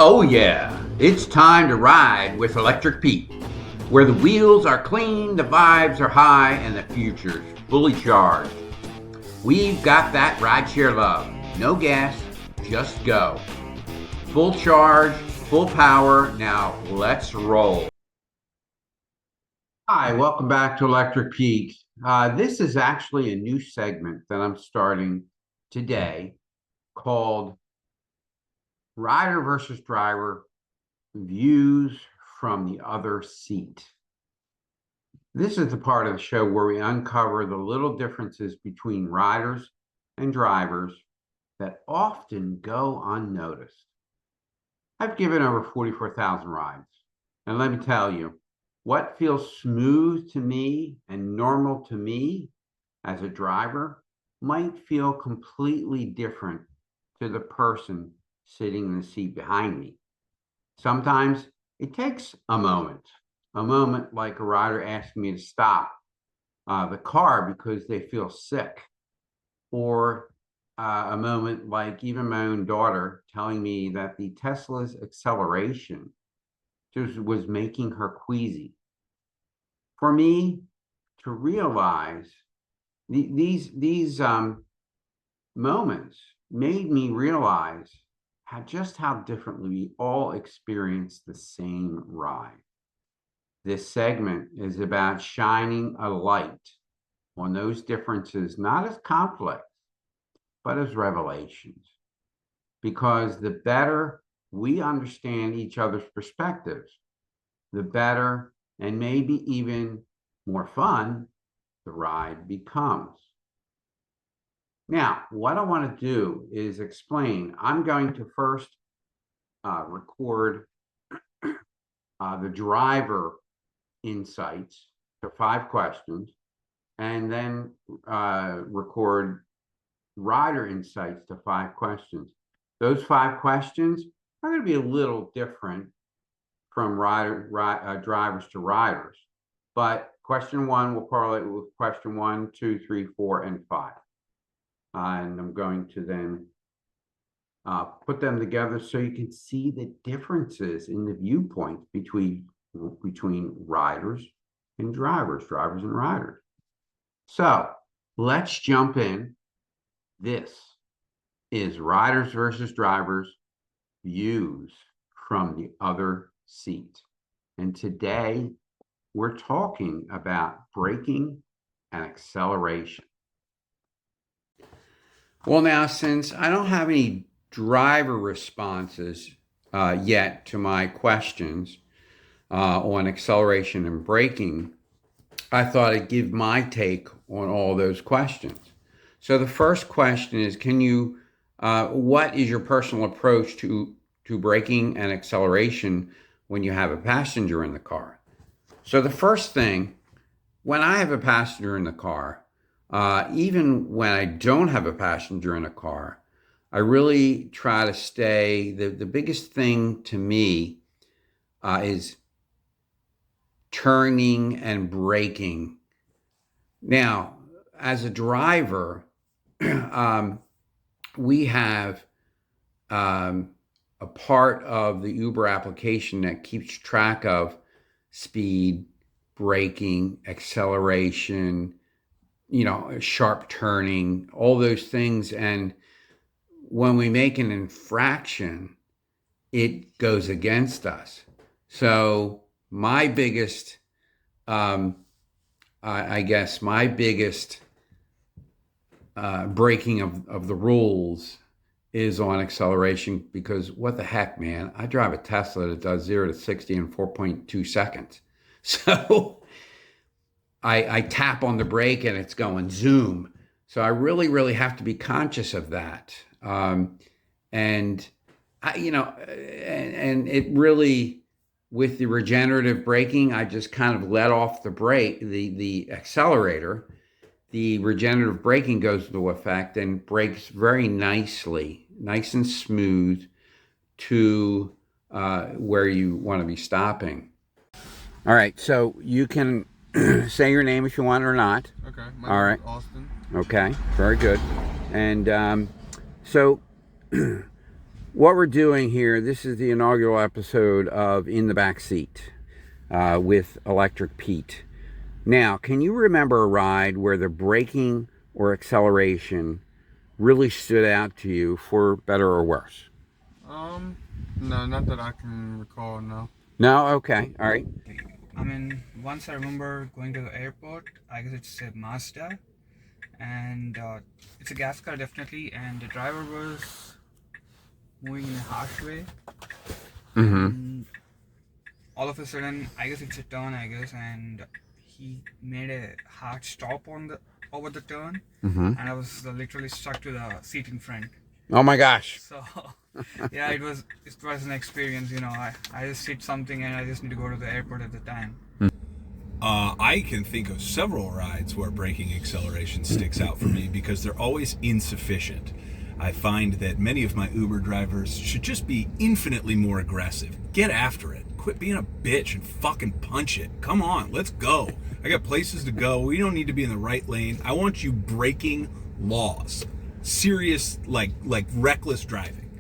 Oh yeah, it's time to ride with Electric Pete, where the wheels are clean, the vibes are high, and the future's fully charged. We've got that rideshare love. No gas, just go. Full charge, full power. Now let's roll. Hi, welcome back to Electric Pete. This is actually a new segment that I'm starting today called Rider versus Driver Views from the Other Seat. This is the part of the show where we uncover the little differences between riders and drivers that often go unnoticed. I've given over 44,000 rides, and let me tell you, what feels smooth to me and normal to me as a driver might feel completely different to the person sitting in the seat behind me. Sometimes it takes a moment like a rider asking me to stop the car because they feel sick, or a moment like even my own daughter telling me that the Tesla's acceleration just was making her queasy. For me to realize these moments made me realize how differently we all experience the same ride. This segment is about shining a light on those differences, not as conflicts, but as revelations. Because the better we understand each other's perspectives, the better and maybe even more fun the ride becomes. Now, what I want to do is explain. I'm going to first record the driver insights to 5 questions, and then record rider insights to 5 questions. Those 5 questions are going to be a little different from drivers to riders, but question 1 will correlate with question 1, 2, 3, 4, and 5. And I'm going to then put them together so you can see the differences in the viewpoints between riders and drivers and riders. So let's jump in. This is riders versus drivers, views from the other seat. And today we're talking about braking and acceleration. Well, now, since I don't have any driver responses yet to my questions on acceleration and braking, I thought I'd give my take on all those questions. So the first question is, what is your personal approach to braking and acceleration when you have a passenger in the car? So the first thing, when I have a passenger in the car, even when I don't have a passenger in a car, I really try to stay, the biggest thing to me is turning and braking. Now, as a driver, we have a part of the Uber application that keeps track of speed, braking, acceleration, sharp turning, all those things. And when we make an infraction, it goes against us. So my biggest, I guess my biggest breaking of the rules is on acceleration, because what the heck, man, I drive a Tesla that does 0 to 60 in 4.2 seconds. So I tap on the brake and it's going zoom. So I really have to be conscious of that. And it really, with the regenerative braking, I just kind of let off the brake, the accelerator. The regenerative braking goes into effect and brakes very nicely, nice and smooth to where you want to be stopping. All right, so you can say your name if you want or not. Okay. All right. Austin. Okay, very good. And so What we're doing here, this is the inaugural episode of In the Back Seat with Electric Pete. Now, can you remember a ride where the braking or acceleration really stood out to you, for better or worse? No, not that I can recall, no. No? Okay. All right. I mean, once I remember going to the airport. I guess it's a Mazda, and it's a gas car definitely. And the driver was moving in a harsh way, Mm-hmm. and all of a sudden, I guess it's a turn. I guess, and he made a hard stop on the over the turn, Mm-hmm. and I was literally stuck to the seat in front. Oh my gosh. So, yeah, it was an experience. I just hit something, and I just need to go to the airport at the time. I can think of several rides where braking acceleration sticks out for me because they're always insufficient. I find that many of my Uber drivers should just be infinitely more aggressive. Get after it. Quit being a bitch and fucking punch it. Come on, let's go. I got places to go. We don't need to be in the right lane. I want you breaking laws. Serious, like reckless driving.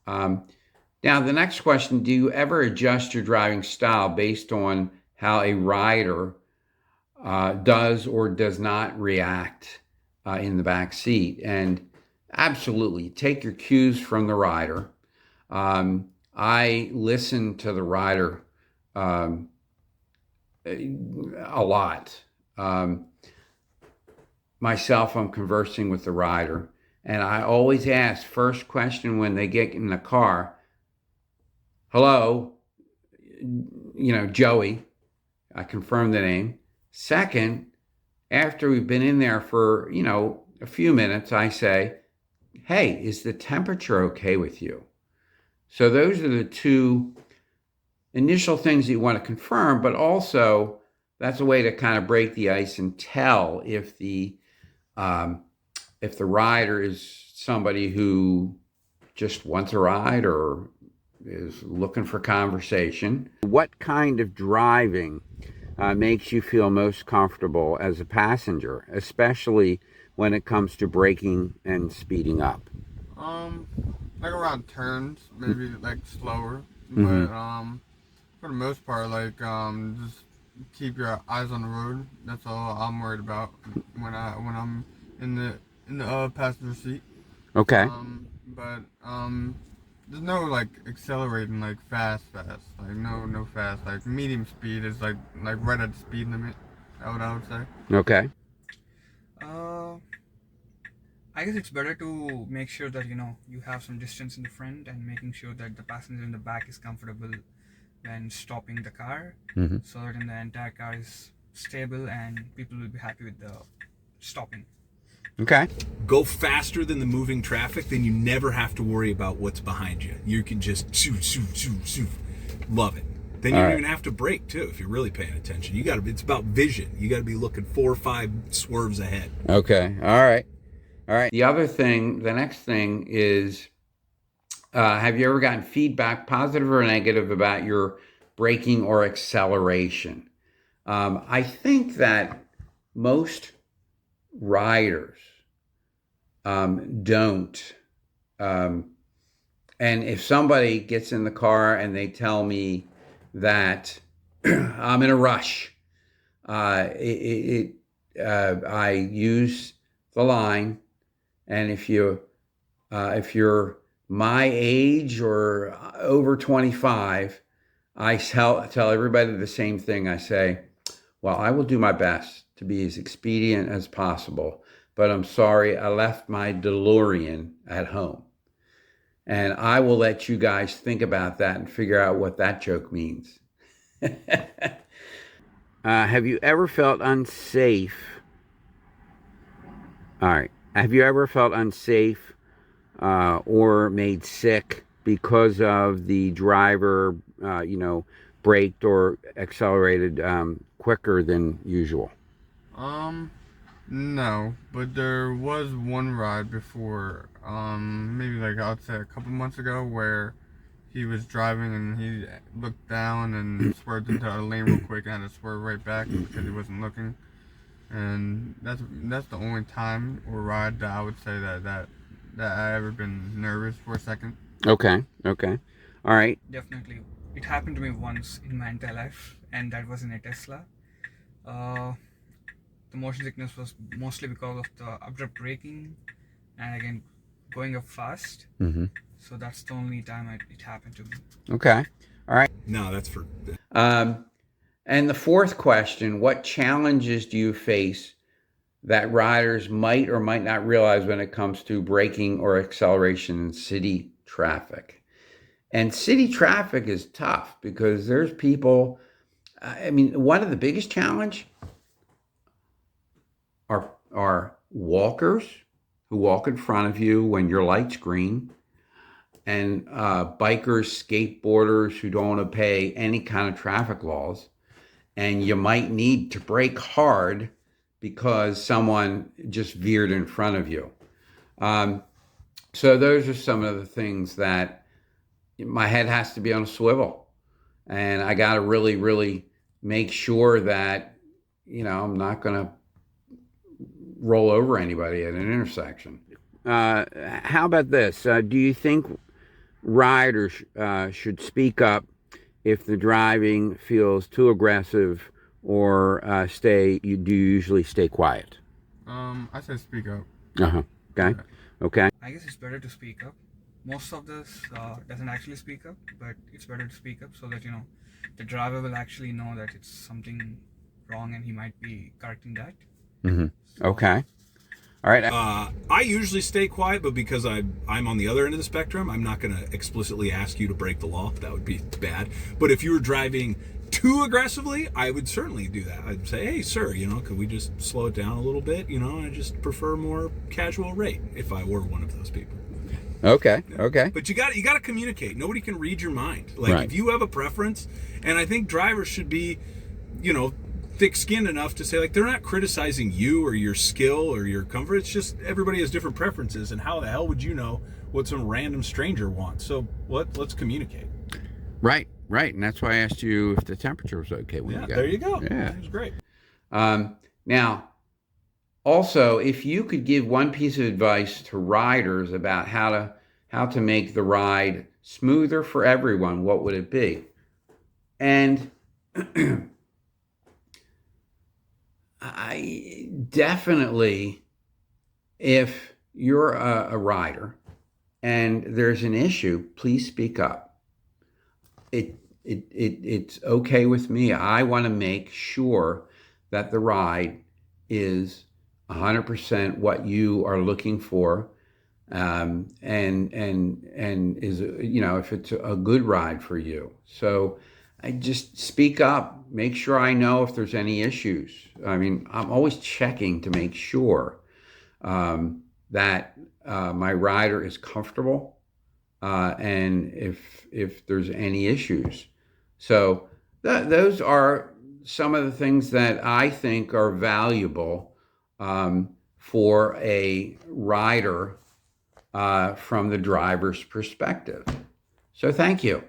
Now, the next question, do you ever adjust your driving style based on how a rider does or does not react in the back seat? And absolutely, take your cues from the rider. I listen to the rider a lot. Myself, I'm conversing with the rider, and I always ask, first question when they get in the car, hello, Joey. I confirm the name. Second, after we've been in there for, a few minutes, I say, hey, is the temperature okay with you? So those are the two initial things that you want to confirm, but also that's a way to kind of break the ice and tell if the rider is somebody who just wants a ride or is looking for conversation. What kind of driving makes you feel most comfortable as a passenger, especially when it comes to braking and speeding up? Like around turns, maybe like slower, Mhm. but for the most part, like just keep your eyes on the road. That's all I'm worried about when I'm in the passenger seat. Okay. But there's no like accelerating like fast, like no fast, like medium speed is like right at the speed limit. That's what I would say. Okay. Uh, I guess it's better to make sure that you have some distance in the front and making sure that the passenger in the back is comfortable when stopping the car, Mm-hmm. so that the entire car is stable and people will be happy with the stopping. Okay. Go faster than the moving traffic, then you never have to worry about what's behind you. You can just shoo. Love it. Then you All don't right. even have to brake too if you're really paying attention. It's about vision. You got to be looking 4 or 5 swerves ahead. Okay. All right. All right. The next thing is, have you ever gotten feedback, positive or negative, about your braking or acceleration? I think that most riders don't. And if somebody gets in the car and they tell me that I'm in a rush, I use the line, and if you're my age or over 25, I tell everybody the same thing. I say, well, I will do my best to be as expedient as possible, but I'm sorry, I left my DeLorean at home. And I will let you guys think about that and figure out what that joke means. Have you ever felt unsafe? All right. Have you ever felt unsafe or made sick because of the driver, braked or accelerated quicker than usual? No, but there was one ride before, maybe like I'd say a couple months ago, where he was driving and he looked down and swerved into a lane real quick and had to swerve right back because he wasn't looking. And that's the only time or ride that I would say that I ever been nervous for a second. Okay. Okay. All right. Definitely. It happened to me once in my entire life, and that was in a Tesla. Uh, the motion sickness was mostly because of the abrupt braking and again going up fast. Mm-hmm. So that's the only time it happened to me. Okay. All right. No, that's for And the fourth question, what challenges do you face that riders might or might not realize when it comes to braking or acceleration in city traffic? And city traffic is tough because there's people, I mean, one of the biggest challenge are walkers who walk in front of you when your light's green, and bikers, skateboarders who don't want to pay any kind of traffic laws. And you might need to brake hard because someone just veered in front of you. So those are some of the things that my head has to be on a swivel, and I got to really, really make sure that I'm not going to roll over anybody at an intersection. How about this? Do you think riders should speak up if the driving feels too aggressive, or do you usually stay quiet? I said speak up. Uh-huh. Okay. Okay. I guess it's better to speak up. Most of this doesn't actually speak up, but it's better to speak up so that the driver will actually know that it's something wrong and he might be correcting that. Mm-hmm. So, Okay. All right. I usually stay quiet, but because I'm on the other end of the spectrum, I'm not going to explicitly ask you to break the law. That would be bad. But if you were driving too aggressively, I would certainly do that. I'd say, hey, sir, could we just slow it down a little bit? I just prefer more casual rate if I were one of those people. Okay. Okay. But you got to communicate. Nobody can read your mind. Like Right. if you have a preference, and I think drivers should be, thick-skinned enough to say, like, they're not criticizing you or your skill or your comfort. It's just everybody has different preferences, and how the hell would you know what some random stranger wants? So let's communicate. Right. Right. And that's why I asked you if the temperature was okay when you got There you go. Yeah. That was great. Now, also, if you could give one piece of advice to riders about how to make the ride smoother for everyone, what would it be? And I definitely, if you're a rider and there's an issue, please speak up. It's okay with me. I want to make sure that the ride is 100% what you are looking for, and is if it's a good ride for you. So I just speak up, make sure I know if there's any issues. I mean, I'm always checking to make sure that my rider is comfortable, and if there's any issues. So those are some of the things that I think are valuable for a rider from the driver's perspective. So thank you.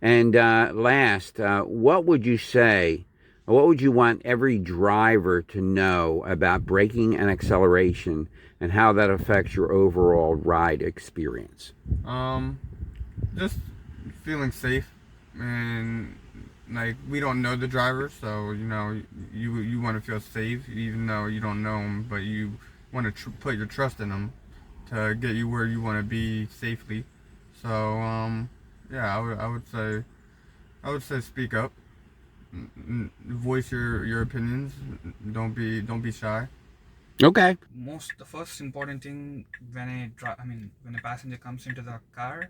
And last, what would you say, what would you want every driver to know about braking and acceleration and how that affects your overall ride experience? Just feeling safe, and like we don't know the driver, so you want to feel safe even though you don't know him, but you want to put your trust in him to get you where you want to be safely. So yeah, I would say speak up, voice your opinions. Don't be shy. Okay. the first important thing when when a passenger comes into the car,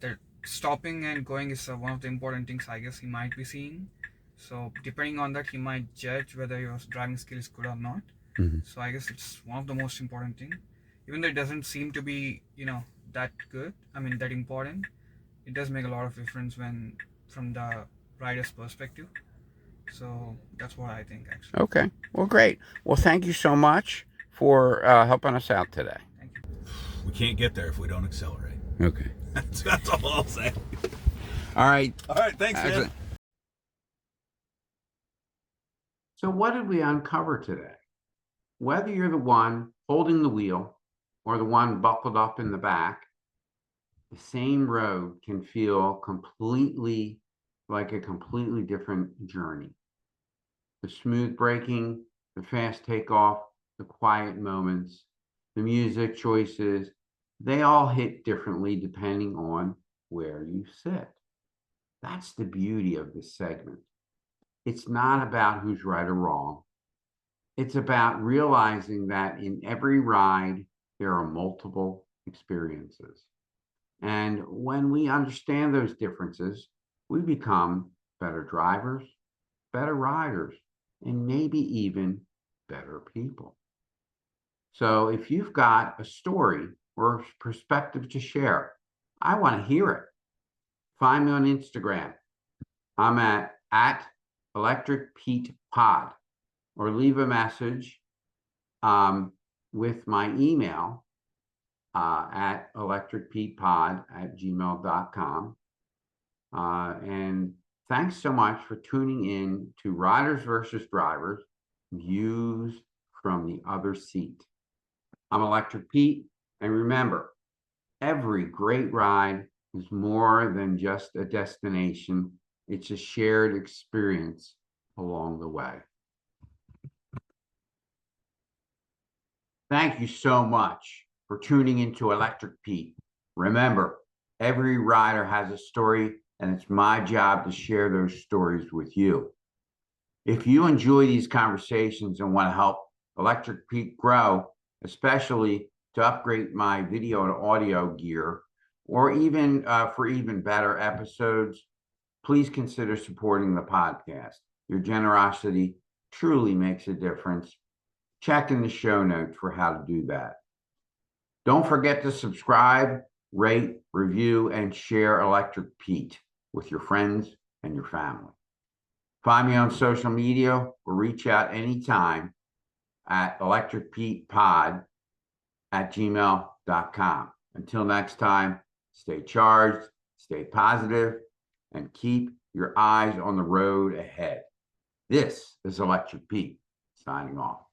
that stopping and going is one of the important things I guess he might be seeing. So depending on that, he might judge whether your driving skill is good or not. Mm-hmm. So I guess it's one of the most important thing. Even though it doesn't seem to be that good, that important, it does make a lot of difference from the rider's perspective. So that's what I think actually. Okay. Well, great. Well, thank you so much for helping us out today. Thank you. We can't get there if we don't accelerate. Okay. That's all I'll say. All right. All right, thanks, man. Excellent. So what did we uncover today? Whether you're the one holding the wheel or the one buckled up in the back, the same road can feel completely like a completely different journey. The smooth braking, the fast takeoff, the quiet moments, the music choices, they all hit differently depending on where you sit. That's the beauty of this segment. It's not about who's right or wrong. It's about realizing that in every ride, there are multiple experiences. And when we understand those differences, we become better drivers, better riders, and maybe even better people. So if you've got a story or perspective to share, I want to hear it. Find me on Instagram. I'm at Electric Pete Pod, or leave a message with my email at electricpetepod@gmail.com. And thanks so much for tuning in to Riders versus Drivers, Views from the Other Seat. I'm Electric Pete, and remember, every great ride is more than just a destination. It's a shared experience along the way. Thank you so much for tuning into Electric Pete. Remember, every rider has a story, and it's my job to share those stories with you. If you enjoy these conversations and want to help Electric Pete grow, especially to upgrade my video and audio gear, or even for even better episodes, please consider supporting the podcast. Your generosity truly makes a difference. Check in the show notes for how to do that. Don't forget to subscribe, rate, review, and share Electric Pete with your friends and your family. Find me on social media or reach out anytime at electricpetepod@gmail.com. Until next time, stay charged, stay positive, and keep your eyes on the road ahead. This is Electric Pete, signing off.